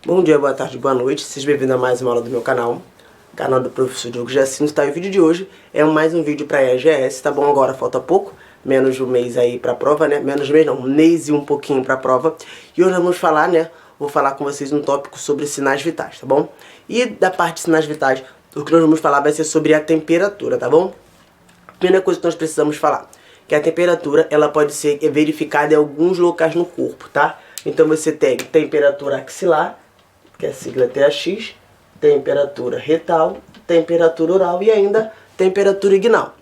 Bom dia, boa tarde, boa noite, sejam bem-vindos a mais uma aula do meu canal do professor Diogo Jacinto, tá? E o vídeo de hoje é mais um vídeo para EGS, tá bom? Agora falta pouco, menos de um mês aí pra prova, né? Menos de um mês não, um mês e um pouquinho pra prova. E hoje nós vamos falar, né? Vou falar com vocês um tópico sobre sinais vitais, tá bom? E da parte de sinais vitais, o que nós vamos falar vai ser sobre a temperatura, tá bom? A primeira coisa que nós precisamos falar, que a temperatura, ela pode ser verificada em alguns locais no corpo, tá? Então você tem temperatura axilar, que é a sigla TAX, temperatura retal, temperatura oral e ainda temperatura inguinal.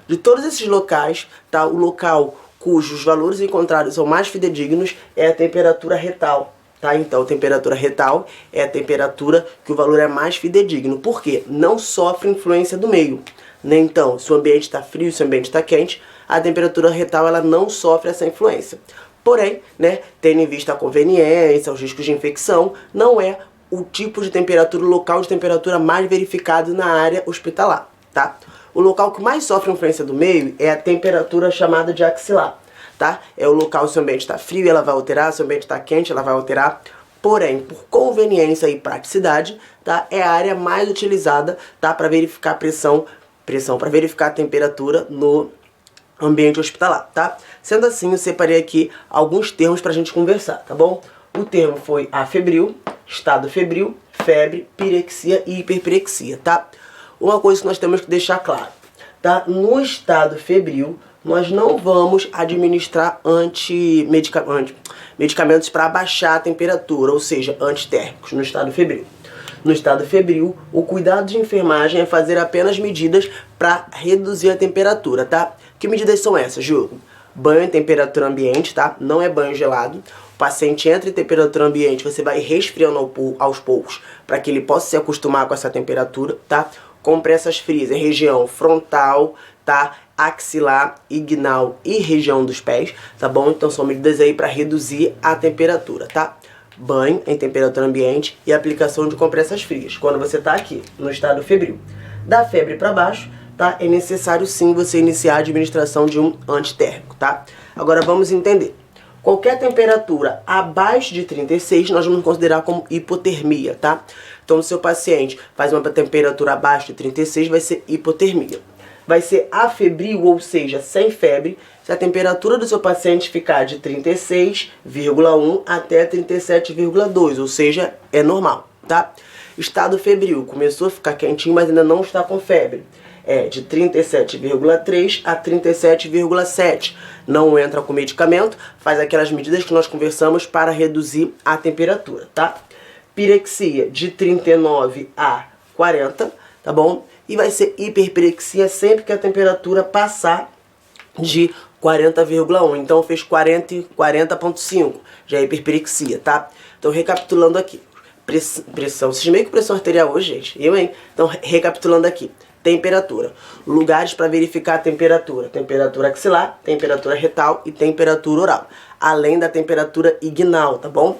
De todos esses locais, tá, o local cujos valores encontrados são mais fidedignos é a temperatura retal. Tá? Então, temperatura retal é a temperatura que o valor é mais fidedigno. Por quê? Não sofre influência do meio. Né? Então, se o ambiente está frio, se o ambiente está quente, a temperatura retal ela não sofre essa influência. Porém, né, tendo em vista a conveniência, os riscos de infecção, não é o tipo de temperatura, o local de temperatura mais verificado na área hospitalar, tá? O local que mais sofre influência do meio é a temperatura chamada de axilar, tá? É o local, se o ambiente está frio, ela vai alterar, se o ambiente está quente, ela vai alterar. Porém, por conveniência e praticidade, tá? É a área mais utilizada, tá? Para verificar para verificar a temperatura no ambiente hospitalar, tá? Sendo assim, eu separei aqui alguns termos pra gente conversar, tá bom? O termo foi afebril, estado febril, febre, pirexia e hiperpirexia, tá? Uma coisa que nós temos que deixar claro, tá? No estado febril, nós não vamos administrar medicamentos para abaixar a temperatura, ou seja, antitérmicos, no estado febril. No estado febril, o cuidado de enfermagem é fazer apenas medidas para reduzir a temperatura, tá? Que medidas são essas, Diogo? Banho em temperatura ambiente, tá? Não é banho gelado. O paciente entra em temperatura ambiente, você vai resfriando aos poucos para que ele possa se acostumar com essa temperatura, tá? Compressas frias em região frontal, tá? Axilar, inguinal e região dos pés, tá bom? Então são medidas aí para reduzir a temperatura, tá? Banho em temperatura ambiente e aplicação de compressas frias, quando você está aqui, no estado febril. Da febre para baixo, tá? É necessário sim você iniciar a administração de um antitérmico, tá? Agora vamos entender. Qualquer temperatura abaixo de 36, nós vamos considerar como hipotermia, tá? Então, se o seu paciente faz uma temperatura abaixo de 36, vai ser hipotermia. Vai ser afebril, ou seja, sem febre, se a temperatura do seu paciente ficar de 36,1 até 37,2, ou seja, é normal, tá? Estado febril, começou a ficar quentinho, mas ainda não está com febre. É de 37,3 a 37,7. Não entra com medicamento, faz aquelas medidas que nós conversamos para reduzir a temperatura, tá? Pirexia, de 39 a 40, tá bom? E vai ser hiperpirexia sempre que a temperatura passar de 40,1. Então fez 40,5, já é hiperpirexia, tá? Então recapitulando aqui. Pressão, vocês meio que pressão arterial hoje, gente. Eu, hein? Então recapitulando aqui. Temperatura. Lugares para verificar a temperatura. Temperatura axilar, temperatura retal e temperatura oral. Além da temperatura inguinal, tá bom?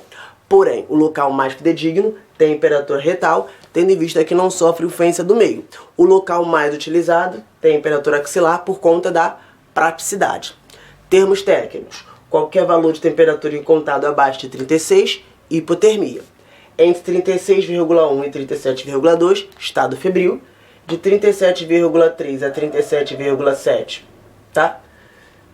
Porém, o local mais fidedigno, temperatura retal, tendo em vista que não sofre influência do meio. O local mais utilizado, temperatura axilar, por conta da praticidade. Termos técnicos. Qualquer valor de temperatura encontrado abaixo de 36, hipotermia. Entre 36,1 e 37,2, estado febril. De 37,3 a 37,7, tá?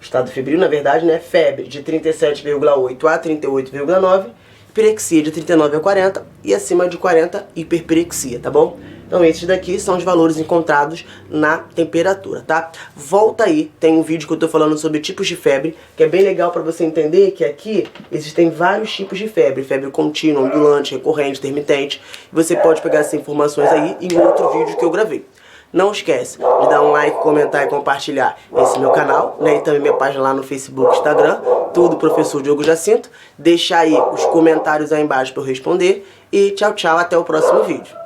Estado febril, na verdade, né? Febre de 37,8 a 38,9, pirexia de 39 a 40 e acima de 40, hiperpirexia, tá bom? Então esses daqui são os valores encontrados na temperatura, tá? Volta aí, tem um vídeo que eu tô falando sobre tipos de febre, que é bem legal para você entender que aqui existem vários tipos de febre. Febre contínua, ondulante, recorrente, intermitente. Você pode pegar essas informações aí em outro vídeo que eu gravei. Não esquece de dar um like, comentar e compartilhar esse meu canal, né? E também minha página lá no Facebook e Instagram, tudo Professor Diogo Jacinto. Deixar aí os comentários aí embaixo para eu responder. E tchau, tchau, até o próximo vídeo.